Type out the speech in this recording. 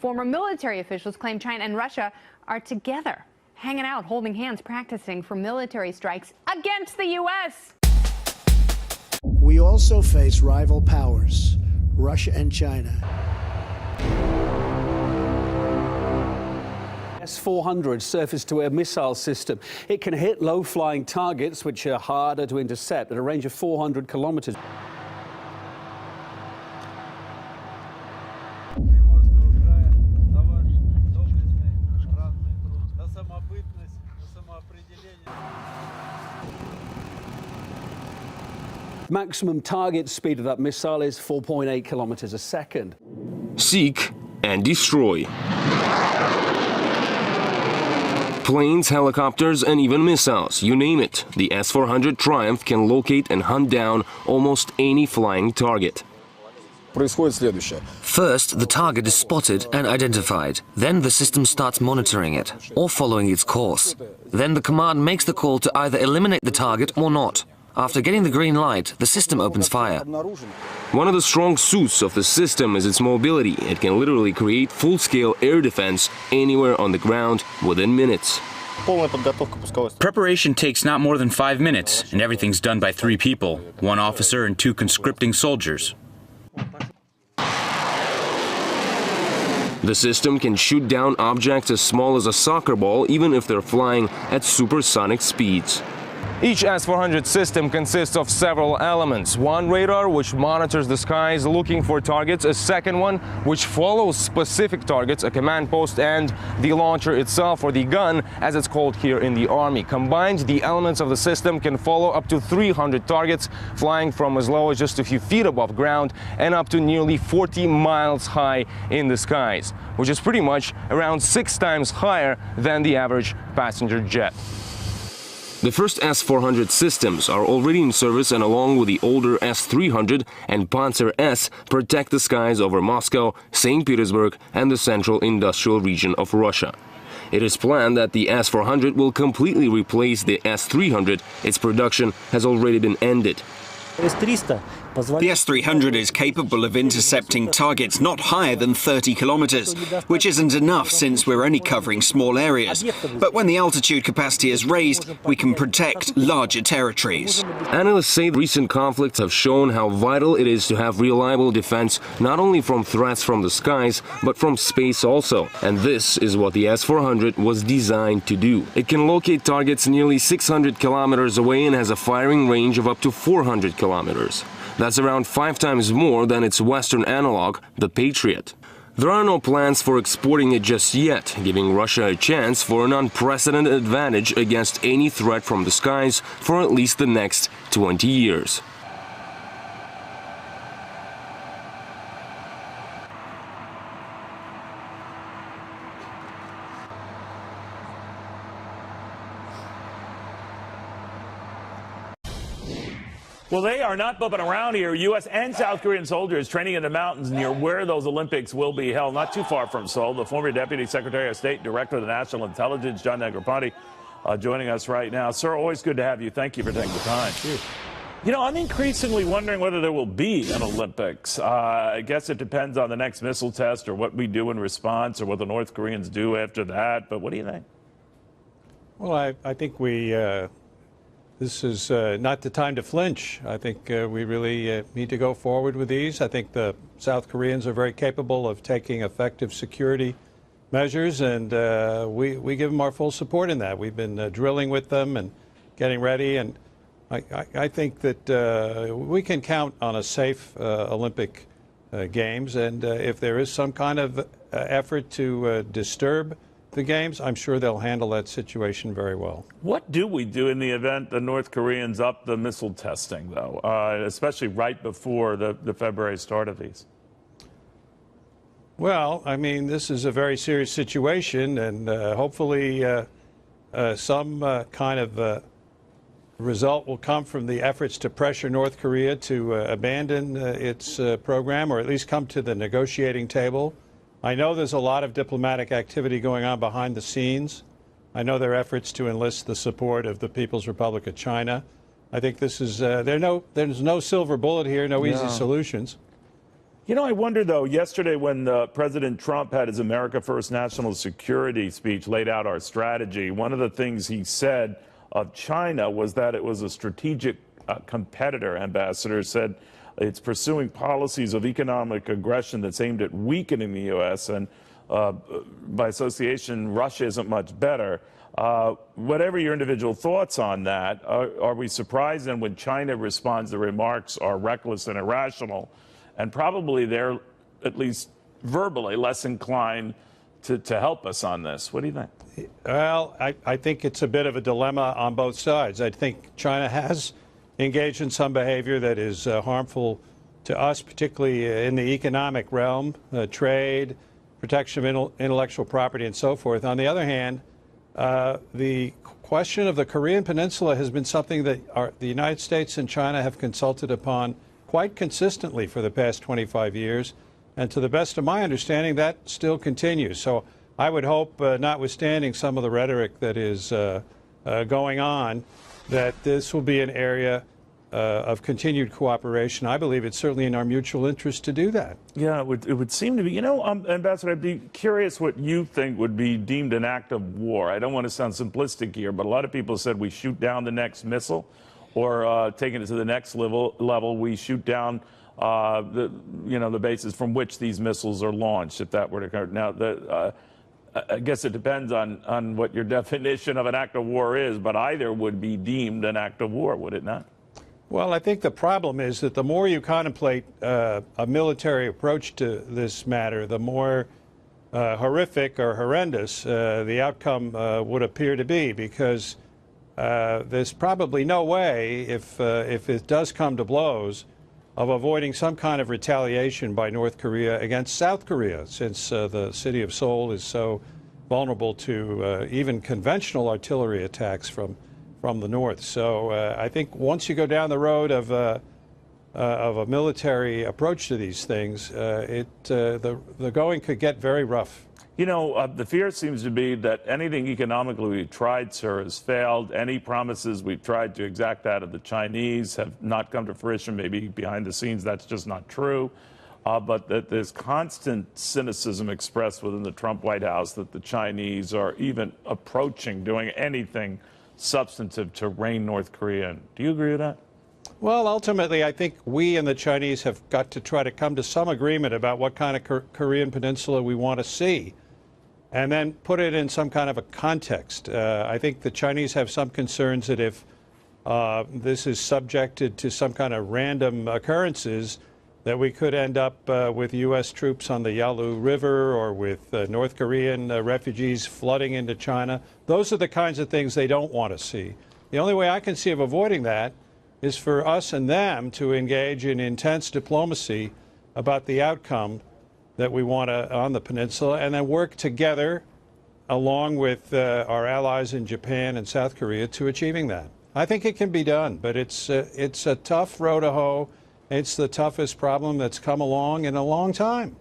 Former military officials claim China and Russia are together, hanging out, holding hands, practicing for military strikes against the U.S. We also face rival powers, Russia and China. S-400 surface-to-air missile system. It can hit low-flying targets, which are harder to intercept, at a range of 400 kilometers. Maximum target speed of that missile is 4.8 kilometers a second. Seek and destroy. Planes, helicopters, and even missiles, you name it. The S-400 Triumph can locate and hunt down almost any flying target. First, the target is spotted and identified. Then the system starts monitoring it, or following its course. Then the command makes the call to either eliminate the target or not. After getting the green light, the system opens fire. One of the strong suits of the system is its mobility. It can literally create full-scale air defense anywhere on the ground within minutes. Preparation takes not more than 5 minutes, and everything's done by 3 people, 1 officer and 2 conscripting soldiers. The system can shoot down objects as small as a soccer ball, even if they're flying at supersonic speeds. Each S-400 system consists of several elements. One radar, which monitors the skies looking for targets, a second one, which follows specific targets, a command post, and the launcher itself, or the gun, as it's called here in the Army. Combined, the elements of the system can follow up to 300 targets, flying from as low as just a few feet above ground and up to nearly 40 miles high in the skies, which is pretty much around 6 times higher than the average passenger jet. The first S-400 systems are already in service, and along with the older S-300 and Panzer S, protect the skies over Moscow, St. Petersburg, and the central industrial region of Russia. It is planned that the S-400 will completely replace the S-300. Its production has already been ended. The S-300 is capable of intercepting targets not higher than 30 kilometers, which isn't enough since we're only covering small areas. But when the altitude capacity is raised, we can protect larger territories. Analysts say recent conflicts have shown how vital it is to have reliable defense, not only from threats from the skies, but from space also. And this is what the S-400 was designed to do. It can locate targets nearly 600 kilometers away and has a firing range of up to 400 kilometers. That's around 5 times more than its Western analog, the Patriot. There are no plans for exporting it just yet, giving Russia a chance for an unprecedented advantage against any threat from the skies for at least the next 20 years. Well, they are not bumping around here. U.S. and South Korean soldiers training in the mountains near where those Olympics will be held, not too far from Seoul. The former Deputy Secretary of State, Director of the National Intelligence, John Negroponte, joining us right now. Sir, always good to have you. Thank you for taking the time. You know, I'm increasingly wondering whether there will be an Olympics. I guess it depends on the next missile test or what we do in response or what the North Koreans do after that. But what do you think? Well, I think this is not the time to flinch. I think we really need to go forward with these. I think the South Koreans are very capable of taking effective security measures, and we give them our full support in that. We've been drilling with them and getting ready, and I think that we can count on a safe Olympic Games, and if there is some kind of effort to disturb the Games, I'm sure they'll handle that situation very well. What do we do in the event the North Koreans up the missile testing, though, especially right before the February start of these? Well, I mean, this is a very serious situation, and hopefully some kind of result will come from the efforts to pressure North Korea to abandon its program, or at least come to the negotiating table. I know there's a lot of diplomatic activity going on behind the scenes. I know there are efforts to enlist the support of the People's Republic of China. I think this is there's no silver bullet here, no easy solutions. You know, I wonder, though, yesterday when President Trump had his America First national security speech, laid out our strategy, one of the things he said of China was that it was a strategic competitor. Ambassador said it's pursuing policies of economic aggression that's aimed at weakening the U.S., and by association, Russia isn't much better. Whatever your individual thoughts on that, are we surprised then when China responds the remarks are reckless and irrational? And probably they're, at least verbally, less inclined to help us on this. What do you think? Well, I think it's a bit of a dilemma on both sides. I think China has engaged in some behavior that is harmful to us, particularly in the economic realm, trade, protection of intellectual property, and so forth. On the other hand, the question of the Korean Peninsula has been something that the United States and China have consulted upon quite consistently for the past 25 years. And to the best of my understanding, that still continues. So I would hope, notwithstanding some of the rhetoric that is going on, that this will be an area of continued cooperation. I believe it's certainly in our mutual interest to do that. Yeah, it would seem to be. You know, Ambassador, I'd be curious what you think would be deemed an act of war. I don't want to sound simplistic here, but a lot of people said we shoot down the next missile, or taking it to the next level, we shoot down the bases from which these missiles are launched, if that were to occur. Now, I guess it depends on what your definition of an act of war is, but either would be deemed an act of war, would it not? Well, I think the problem is that the more you contemplate a military approach to this matter, the more horrific or horrendous the outcome would appear to be, because there's probably no way, if it does come to blows, of avoiding some kind of retaliation by North Korea against South Korea, since the city of Seoul is so vulnerable to even conventional artillery attacks from the north. So I think once you go down the road of a military approach to these things, the going could get very rough. You know, the fear seems to be that anything economically we've tried, sir, has failed. Any promises we've tried to exact out of the Chinese have not come to fruition. Maybe behind the scenes that's just not true. But that there's constant cynicism expressed within the Trump White House that the Chinese are even approaching doing anything substantive to rein North Korea in. Do you agree with that? Well, ultimately, I think we and the Chinese have got to try to come to some agreement about what kind of Korean Peninsula we want to see, and then put it in some kind of a context. I think the Chinese have some concerns that if this is subjected to some kind of random occurrences, that we could end up with U.S. troops on the Yalu River, or with North Korean refugees flooding into China. Those are the kinds of things they don't want to see. The only way I can see of avoiding that is for us and them to engage in intense diplomacy about the outcome that we want on the peninsula, and then work together along with our allies in Japan and South Korea to achieving that. I think it can be done, but it's a tough row to hoe. It's the toughest problem that's come along in a long time.